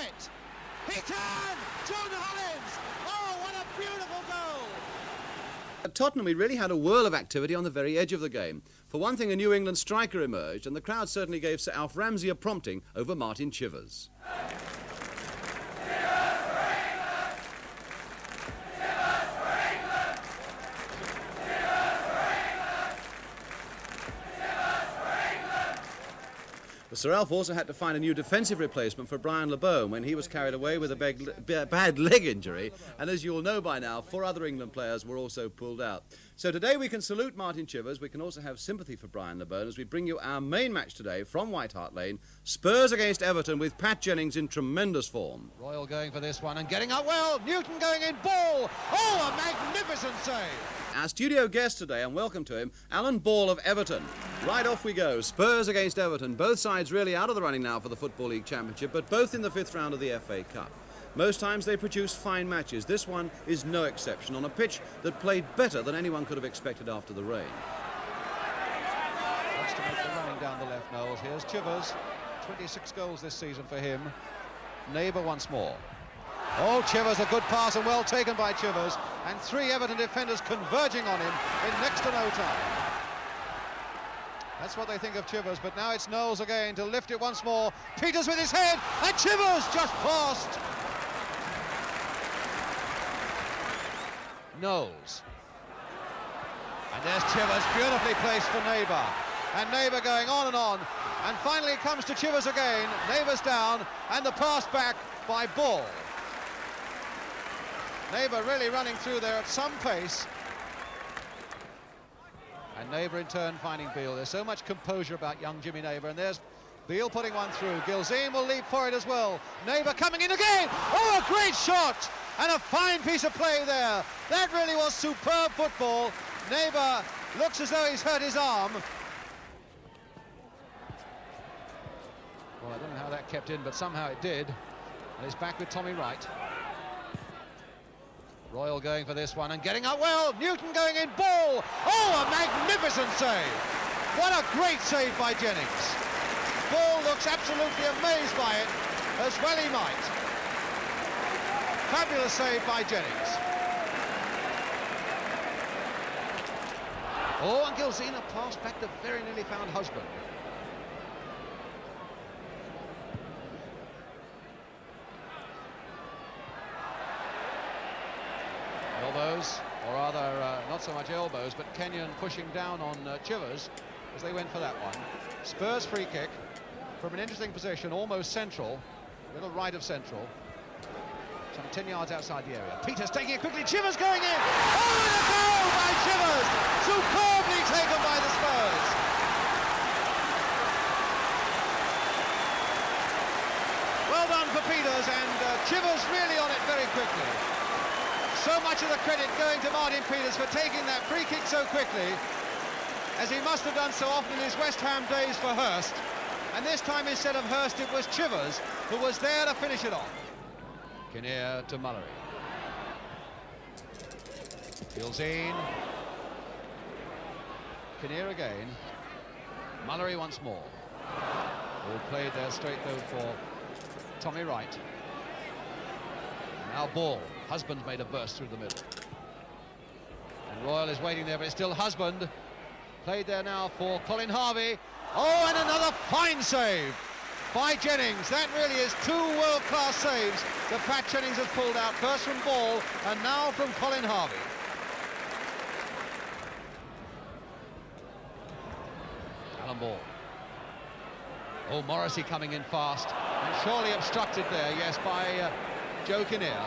it! He turned! John Hollins! Oh, what a beautiful goal! At Tottenham, we really had a whirl of activity on the very edge of the game. For one thing, a New England striker emerged, and the crowd certainly gave Sir Alf Ramsey a prompting over Martin Chivers. But Sir Alf also had to find a new defensive replacement for Brian LeBeau when he was carried away with a bad leg injury. And as you all know by now, 4 other England players were also pulled out. So today we can salute Martin Chivers. We can also have sympathy for Brian LeBeau as we bring you our main match today from White Hart Lane. Spurs against Everton with Pat Jennings in tremendous form. Royal going for this one and getting up well. Newton going in, ball. Oh, a magnificent save. Our studio guest today, and welcome to him, Alan Ball of Everton. Right off we go, Spurs against Everton. Both sides really out of the running now for the Football League Championship, but both in the 5th round of the FA Cup. Most times they produce fine matches. This one is no exception on a pitch that played better than anyone could have expected after the rain. Wants to make the running down the left, Knowles. Here's Chivers. 26 goals this season for him. Neighbour once more. Oh, Chivers, a good pass and well taken by Chivers. And 3 Everton defenders converging on him in next to no time. That's what they think of Chivers, but now it's Knowles again to lift it once more. Peters with his head, and Chivers just passed. Knowles. And there's Chivers, beautifully placed for Neighbour. And Neighbour going on. And finally it comes to Chivers again. Neighbour's down, and the pass back by Ball. Neighbour really running through there at some pace. And Neighbour in turn finding Beale. There's so much composure about young Jimmy Neighbour, and there's Beale putting one through. Gilzean will leap for it as well. Neighbour coming in again. Oh, a great shot! And a fine piece of play there. That really was superb football. Neighbour looks as though he's hurt his arm. Well, I don't know how that kept in, but somehow it did. And it's back with Tommy Wright. Royal going for this one and getting up well. Newton going in, ball. Oh, a magnificent save. What a great save by Jennings. Ball looks absolutely amazed by it, as well he might. Fabulous save by Jennings. Oh, and Gilzean passed back that very nearly found husband. Elbows, or rather not so much elbows, but Kenyon pushing down on Chivers as they went for that one. Spurs free kick from an interesting position, almost central, little right of central, some 10 yards outside the area. Peters taking it quickly, Chivers going in. Oh, and a goal by Chivers, superbly taken by the Spurs. Well done for Peters, and Chivers really on it very quickly. So much of the credit going to Martin Peters for taking that free kick so quickly, as he must have done so often in his West Ham days for Hurst. And this time, instead of Hurst, it was Chivers who was there to finish it off. Kinnear to Mullery. Gilzean. Kinnear again. Mullery once more. All played there straight though for Tommy Wright. Now Ball. Husband made a burst through the middle. And Royal is waiting there, but it's still Husband. Played there now for Colin Harvey. Oh, and another fine save by Jennings. That really is 2 world-class saves that Pat Jennings has pulled out, first from Ball and now from Colin Harvey. Alan Ball. Oh, Morrissey coming in fast, and surely obstructed there, yes, by Joe Kinnear.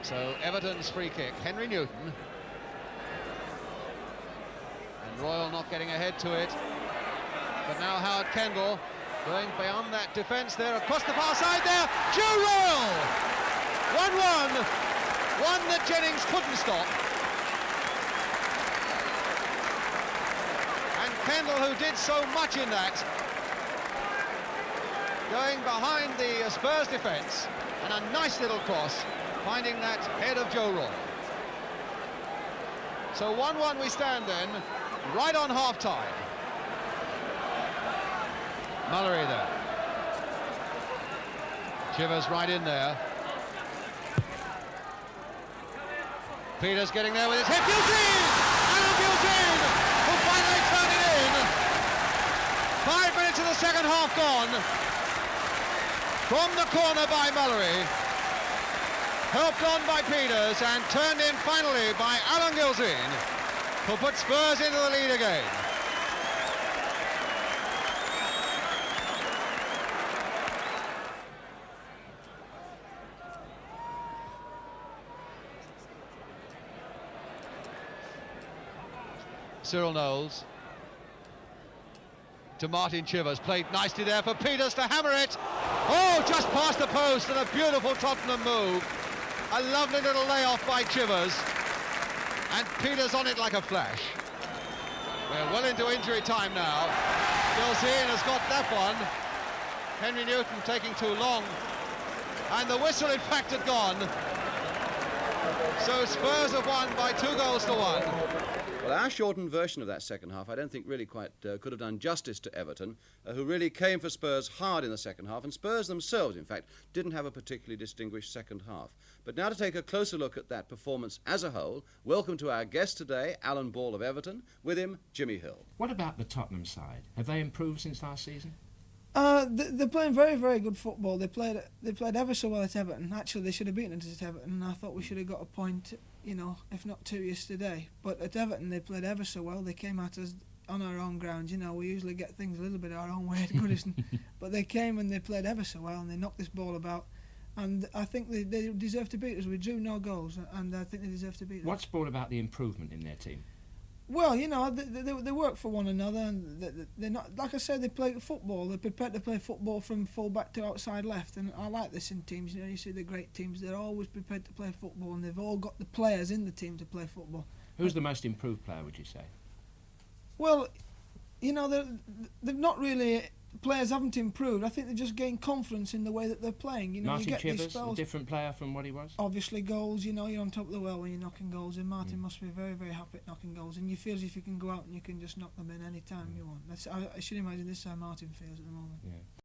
So Everton's free kick, Henry Newton. And Royal not getting ahead to it. But now Howard Kendall going beyond that defence there, across the far side there. Joe Royal! 1-1. One that Jennings couldn't stop. And Kendall, who did so much in that, going behind the Spurs defence, and a nice little cross, finding that head of Joe Royal. So 1-1 we stand then. right on half-time. Mullery there. Chivers right in there. Peters getting there with his hit. Eugene! Alan Eugene will finally turn it in. 5 minutes of the second half gone. From the corner by Mullery. Helped on by Peters and turned in finally by Alan Gilzine, who put Spurs into the lead again. Cyril Knowles to Martin Chivers, played nicely there for Peters to hammer it. Oh, just past the post and a beautiful Tottenham move. A lovely little layoff by Chivers, and Peters on it like a flash. We're well into injury time now. Gilzine has got that one. Henry Newton taking too long, and the whistle in fact had gone. So Spurs have won by 2-1. Well, our shortened version of that second half, I don't think really quite could have done justice to Everton, who really came for Spurs hard in the second half, and Spurs themselves, in fact, didn't have a particularly distinguished second half. But now to take a closer look at that performance as a whole, welcome to our guest today, Alan Ball of Everton, with him, Jimmy Hill. What about the Tottenham side? Have they improved since last season? They're playing very, very good football. They played ever so well at Everton. Actually, they should have beaten us at Everton, and I thought we should have got a point, you know, if not 2 yesterday. But at Everton, they played ever so well. They came at us on our own ground. You know, we usually get things a little bit our own way at Goodison. But they came and they played ever so well, and they knocked this ball about. And I think they deserve to beat us. We drew no goals, and I think they deserve to beat us. What's brought about the improvement in their team? Well, you know, they work for one another, and they're not, like I said, they play football. They're prepared to play football from full back to outside left, and I like this in teams. You know, you see the great teams; they're always prepared to play football, and they've all got the players in the team to play football. Who's the most improved player, would you say? Well, you know, they've not really. Players haven't improved. I think they've just gained confidence in the way that they're playing. You know, Martin you get these Chivers, a spells. different player from what he was? Obviously, goals. You know, you're on top of the world when you're knocking goals in. Martin must be very, very happy at knocking goals, and you feel as if you can go out and you can just knock them in any time you want. I should imagine this is how Martin feels at the moment. Yeah.